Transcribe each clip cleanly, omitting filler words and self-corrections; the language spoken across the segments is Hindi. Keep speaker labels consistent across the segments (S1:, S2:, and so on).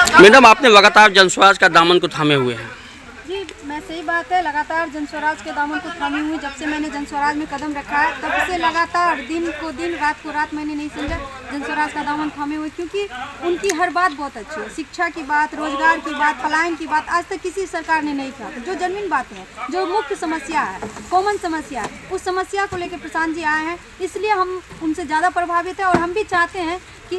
S1: मैडम, आपने लगातार जनस्वराज का दामन को थामे हुए हैं।
S2: जी, मैं सही बात है, लगातार जनस्वराज के दामन को थामी हुई। जब से मैंने जनस्वराज में कदम रखा है तब से लगातार दिन को दिन रात को रात मैंने नहीं समझा, जनस्वराज का दामन थामे हुए, क्योंकि उनकी हर बात बहुत अच्छी है। शिक्षा की बात, रोजगार की बात, पलायन की बात आज तक किसी सरकार ने नहीं कहा। जो जेन्युइन बातें हैं, जो मुख्य समस्या है, कॉमन समस्या है, उस समस्या को लेकर प्रशांत जी आए हैं, इसलिए हम उनसे ज़्यादा प्रभावित है। और हम भी चाहते हैं कि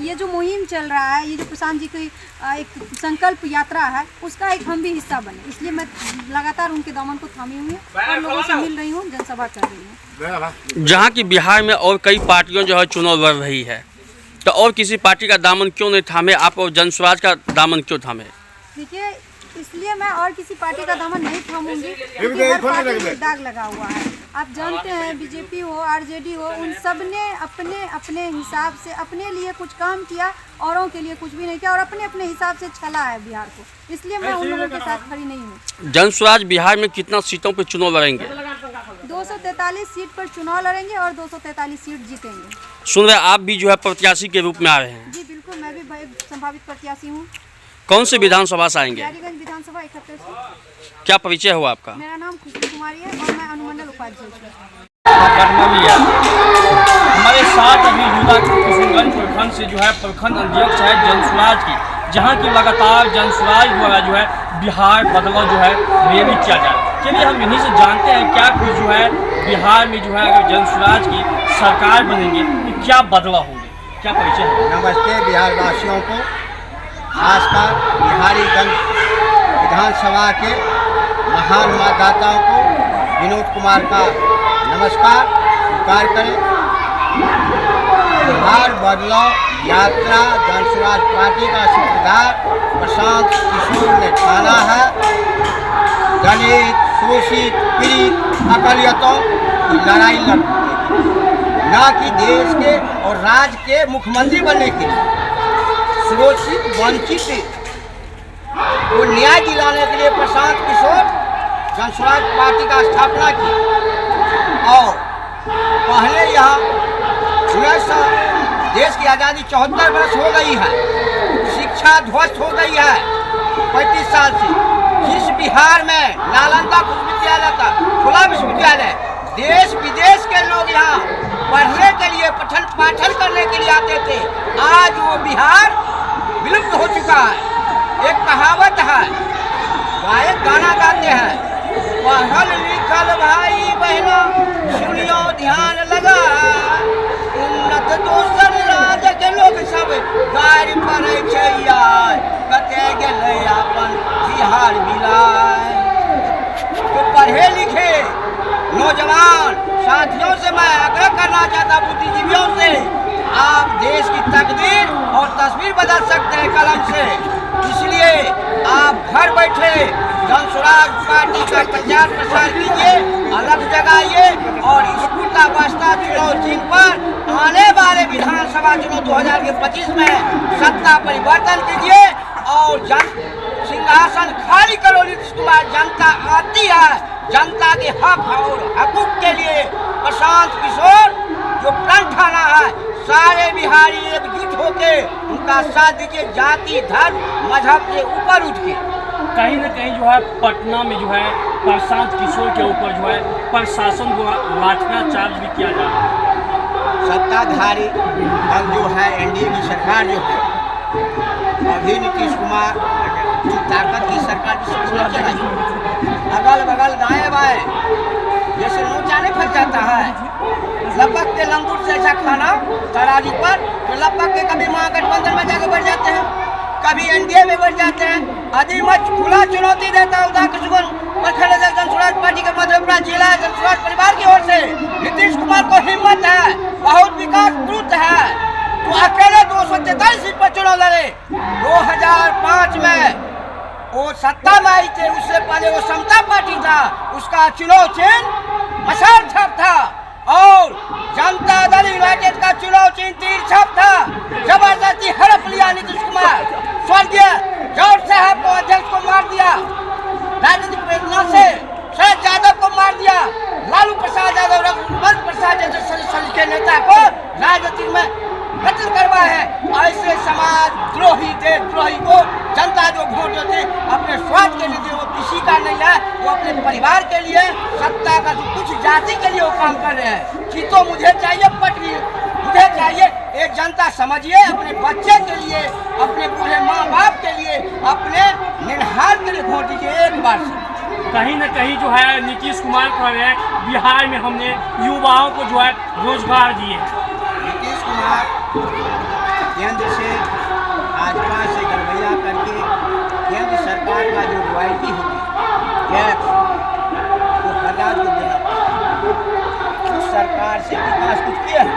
S2: ये जो मुहिम चल रहा है, ये जो प्रशांत जी की एक संकल्प यात्रा है, उसका एक हम भी हिस्सा बने, इसलिए मैं लगातार उनके दामन को थामी हुई हूँ और लोगों से मिल रही हूँ, जनसभा कर रही हूँ।
S1: जहाँ की बिहार में और कई पार्टियों जो है चुनाव लड़ रही है, तो और किसी पार्टी का दामन क्यों नहीं थामे आप, और जनस्वराज का दामन क्यों थामे?
S2: देखिए, इसलिए मैं और किसी पार्टी का दामन नहीं थामूंगी, क्योंकि हर पार्टी में दाग लगा हुआ है। आप जानते हैं, बीजेपी हो, आरजेडी हो, उन सब ने अपने अपने हिसाब से अपने लिए कुछ काम किया, औरों के लिए कुछ भी नहीं किया, और अपने अपने हिसाब से छला है बिहार को, इसलिए मैं उन लोगों के साथ खड़ी नहीं हूँ।
S1: जनस्वराज बिहार में कितना सीटों पर चुनाव लड़ेंगे?
S2: 243 सीट पर चुनाव लड़ेंगे और 243 सीट जीतेंगे।
S1: सुन रहे आप भी जो है प्रत्याशी के रूप में आ रहे हैं?
S2: जी बिल्कुल, मैं भी संभावित प्रत्याशी हूँ।
S1: कौन से विधानसभा से आएंगे?
S2: बिहारीगंज विधानसभा 71 से।
S1: क्या परिचय हुआ आपका?
S2: मेरा नाम खुशबू कुमारी है और मैं अनुमंडल उपाध्यक्ष हूँ।
S1: हमारे साथ अभी युवा किशनगंज प्रखंड से जो है प्रखंड अध्यक्ष है जनस्वराज की, जहां की लगातार जनस्वराज द्वारा जो है बिहार बदलाव जो है रैली किया जाए। चलिए हम इन्हीं से जानते हैं क्या कुछ जो है बिहार में जो है अगर जनस्वराज की सरकार बनेंगे तो क्या बदलाव होंगे, क्या परिचय है?
S3: नमस्ते बिहार वासियों को, खासकर बिहारीगंज विधानसभा के महान मतदाताओं को विनोद कुमार का नमस्कार स्वीकार करें। बिहार बदलाव यात्रा जनस्वराज पार्टी का सूत्रधार प्रशांत किशोर ने ठाना है। दलित, शोषित, पीड़ित, अकलियतों की लड़ाई लड़ने न कि देश के और राज्य के मुख्यमंत्री बनने के लिए, सुरक्षित वंचित को न्याय दिलाने के लिए प्रशांत किशोर जनस्वराज पार्टी का स्थापना की। और पहले यहाँ देश की आज़ादी 74 वर्ष हो गई है, शिक्षा ध्वस्त हो गई है 35 साल से। जिस बिहार में नालंदा विश्वविद्यालय था, खुला विश्वविद्यालय, देश विदेश के लोग यहाँ पढ़ने के लिए पठन पाठन करने के लिए आते थे, आज वो बिहार विलुप्त हो चुका है। एक कहावत है, गायक गाना गाते हैं, पढ़ल लिखल भाई बहनों सुनियो ध्यान लगा, उन्नत दोसर राज्य के लोग सब गाड़ी पड़े छै, कते गेलै अपन बिहार मिलाय। तो पढ़े लिखे नौजवान साथियों से मैं आग्रह करना चाहता, बुद्धिजीवियों से, आप देश की तकदीर और तस्वीर बदल सकते हैं कलम से। इसलिए आप घर बैठे जनस्वराज पार्टी का प्रचार प्रसार कीजिए, अलग जगाइए और स्कूटा बस्ता चुनाव चिन्ह पर आने वाले विधानसभा चुनाव 2025 में सत्ता परिवर्तन कीजिए और सिंहासन खाली करो। नीतीश कुमार, जनता आती है, जनता के हक और हकूक के लिए प्रशांत किशोर जो प्रण ठाना है, सारे बिहारी एकजुट होके उनका साथ दीजिए, जाति धर्म मजहब के ऊपर उठ के।
S1: कहीं न कहीं जो है पटना में जो है प्रशांत किशोर के ऊपर जो है प्रशासन को लाठीचार्ज भी किया जा रहा है।
S3: सत्ताधारी दल जो है, एनडीए की सरकार जो है, अभी नीतीश कुमार ताकत की सरकार की अगल बगल दाएं बाएं जैसे नोचाने फंस जाता है। लपक के लंगूर से ऐसा खाना तराजू पर, तो लपक के कभी महागठबंधन में जाकर बढ़ जाते हैं, कभी एनडीए में बढ़ जाते हैं। अधिमत खुला चुनौती देता है प्रखंड जनस्वराज पार्टी के मधेपुरा जिला जनस्वराज परिवार की ओर से। नीतीश कुमार को हिम्मत है, बहुत विकास द्रुत है, तो अकेले 243 सीट पर चुनाव लड़े। 2005 में वो सत्ता में आई थे, उससे पहले वो समता पार्टी था, उसका चुनाव चिन्ह मशाल छाप था, और जनता दल यूनाइटेड का चुनाव चिन्ह तीर छाप था। जबरदस्ती हड़प लिया नीतीश कुमार, स्वर्गीय जॉर्ज साहब को, अध्यक्ष को मार दिया, राजनीतिक प्रेरणा से शरद यादव को मार दिया, लालू प्रसाद यादव, रघुवंश प्रसाद जैसे सदस्य के नेता को राजनीति में कत्ल करवाया है। ऐसे समाज द्रोही, देशद्रोही को अपने स्वार्थ के लिए वो किसी का नहीं है, वो अपने परिवार के लिए, सत्ता का कुछ जाति के लिए वो काम कर रहे हैं कि तो मुझे चाहिए पटरी, मुझे चाहिए। एक जनता समझिए, अपने बच्चे के लिए, अपने पूरे माँ बाप के लिए, अपने निनहार के लिए वोट दीजिए एक बार से।
S1: कहीं न कहीं जो है नीतीश कुमार कह रहे हैं बिहार में हमने युवाओं को जो है रोजगार दिए।
S3: नीतीश कुमार केंद्र से भाजपा से गड़बैया करके केंद्र सरकार का जो रॉयल्टी होगी टैक्स वो हर राज्य को देना पड़ता। उस सरकार से विकास कुछ किया है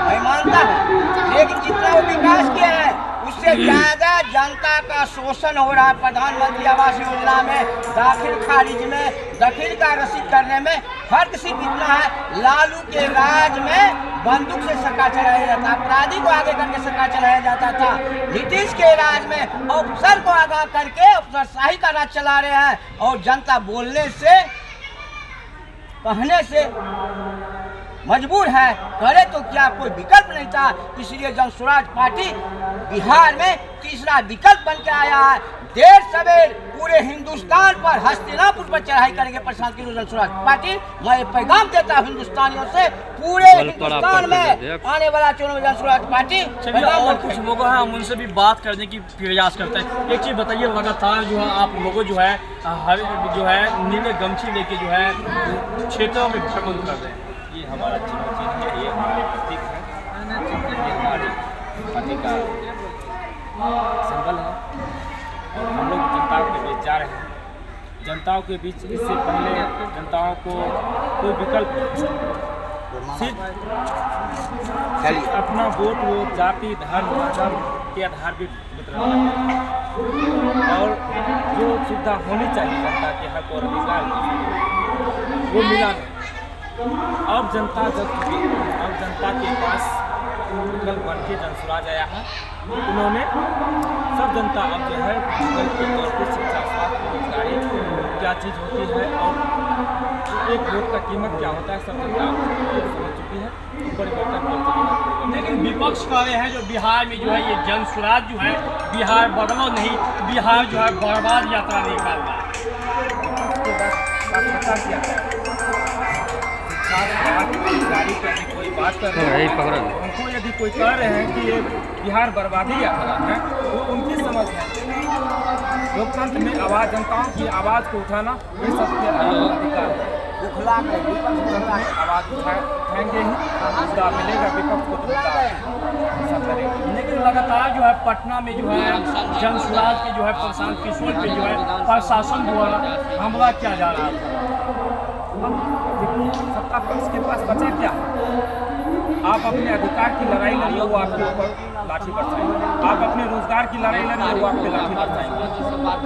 S3: मैं मानता हूँ, लेकिन जितना वो विकास किया है उससे ज्यादा जनता का शोषण हो रहा है। प्रधानमंत्री आवास योजना में दाखिल खारिज में दखिल का रसीद करने में फर्क सिर्फ इतना है, लालू के राज में बंदूक से सरकार चलाया जाता, अपराधी को आगे करके सरकार चलाया जाता था। नीतीश के राज में अफसर को आगे करके अफसरशाही का राज चला रहे हैं और जनता बोलने से कहने से मजबूर है, करे तो क्या, कोई विकल्प नहीं था। इसलिए जन स्वराज पार्टी बिहार में तीसरा विकल्प बन के आया है। देर सवेर पूरे हिंदुस्तान पर हस्तिनापुर पर चढ़ाई करेंगे प्रशांत किशोर जन स्वराज पार्टी। मैं ये पैगाम देता हूँ हिंदुस्तानियों से, पूरे हिंदुस्तान में आने वाला चुनाव में जन स्वराज पार्टी।
S1: और कुछ लोग हैं, हम उनसे भी बात करने की प्रयास करते हैं। एक चीज़ बताइए, लगातार जो है आप लोगों जो है हर जो है नीले गमछी लेके जो है क्षेत्रों में भ्रमण कर रहे हैं।
S4: ये हमारा चुनौती है, ये हमारे प्रतीक है, ये हमारे पार्टी का सिंबल है और हम लोग जनताओं के बीच जा रहे हैं। जनताओं के बीच इससे पहले जनताओं को कोई विकल्प सिर्फ अपना वोट वो जाति धर्म मजहब के आधार पर वितरण और जो सुविधा होनी चाहिए जनता के हक और अधिकार वो मिला नहीं। अब जनता के पास विकल्प बन के जन स्वराज आया है। उन्होंने सब जनता अब जो है विकल्प के तौर पर शिक्षा, स्वास्थ्य, रोजगारी क्या चीज़ होती है और एक वोट का कीमत क्या होता है सब जनता समझ चुकी है, परिवर्तन कर चुकी है।
S1: लेकिन विपक्ष कह रहे हैं जो बिहार में जो है ये जन स्वराज जो है बिहार बदलो नहीं, बिहार जो है बर्बाद यात्रा निकाल रहा है।
S4: गाड़ी पे यदि कोई बात कर रहे हैं, उनको यदि कोई कह रहे हैं कि ये बिहार बर्बादी यात्रा है, वो उनकी समझ है। लोकतंत्र में आवाज़, जनताओं की आवाज़ को उठाना ये सबके अधिकार है। जनता की आवाज़ उठाएंगे ही मुद्दा मिलेगा, विपक्ष को सब करेंगे।
S1: लेकिन लगातार जो है पटना में जो है जन स्वराज के जो है प्रशांत किशोर पे जो है प्रशासन द्वारा हमला किया जा रहा था।
S4: सत्ता पक्ष के पास बचा क्या? आप अपने अधिकार की लड़ाई लड़िए, वो आपके ऊपर लाठी बरसाएंगे। आप अपने रोजगार की लड़ाई लड़िए, वो आप पे लाठी बरसाएंगे।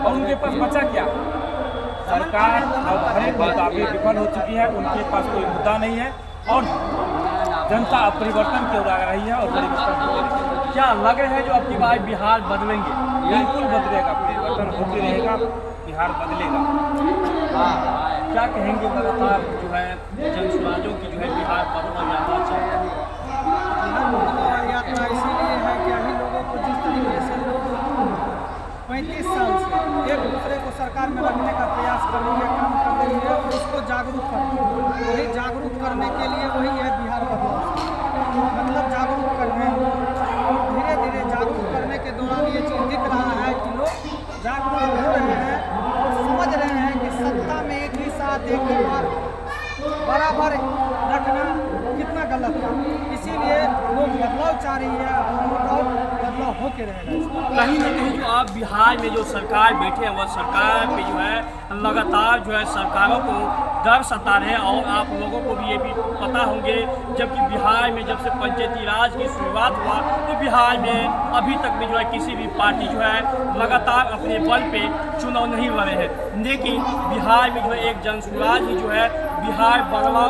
S4: और उनके पास बचा क्या? सरकार अब हर एक मुद्दे विफल हो चुकी है, उनके पास कोई मुद्दा नहीं है और जनता अब परिवर्तन की ओर आ रही है और परिवर्तन
S1: क्या लग रहा है जो अब की बार बिहार बदलेंगे?
S4: बिल्कुल बदलेगा, परिवर्तन होते रहेगा, बिहार बदलेगा।
S1: क्या कहेंगे लगातार जो है जन स्वराजों की जो है बिहार बदला यात्रा चल रही है?
S5: यात्रा इसीलिए है कि अभी लोगों को जिस तरीके से लोग 35 साल से एक दूसरे को सरकार में रखने का प्रयास कर रही है, काम कर रही है और उसको जागरूक कर रही है। वही जागरूक करने के लिए वही है बिहार बदलाव, मतलब जागरूक करने और धीरे धीरे जागरूक करने के दौरान ये चीज़ दिख रहा है कि लोग जागरूक हो रहे हैं और समझ रहे हैं कि सत्ता में एक ही साथ एक ही बार बराबर रखना कितना गलत है। इसीलिए लोग बदलाव चाह रही है और बदलाव होके रहेगा।
S1: कहीं ना कहीं जो आप बिहार में जो सरकार बैठे हैं वह सरकार पे जो है लगातार जो है सरकारों को डर सता रहे हैं और आप लोगों को भी ये भी पता होंगे जबकि बिहार में जब से पंचायती राज की शुरुआत हुआ तो बिहार में अभी तक भी जो है किसी भी पार्टी जो है लगातार अपने बल पे चुनाव नहीं लड़े हैं। लेकिन बिहार में जो है एक जन स्वराज ही जो है बिहार बदला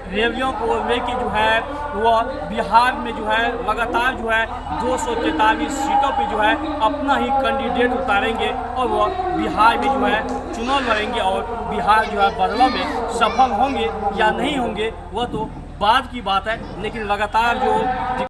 S1: रैलियों को लेके जो है वह बिहार में जो है लगातार जो है 243 सीटों पे जो है अपना ही कैंडिडेट उतारेंगे और वह बिहार में जो है चुनाव लड़ेंगे और बिहार जो है बदलाव में सफल होंगे या नहीं होंगे वह तो बाद की बात है। लेकिन लगातार जो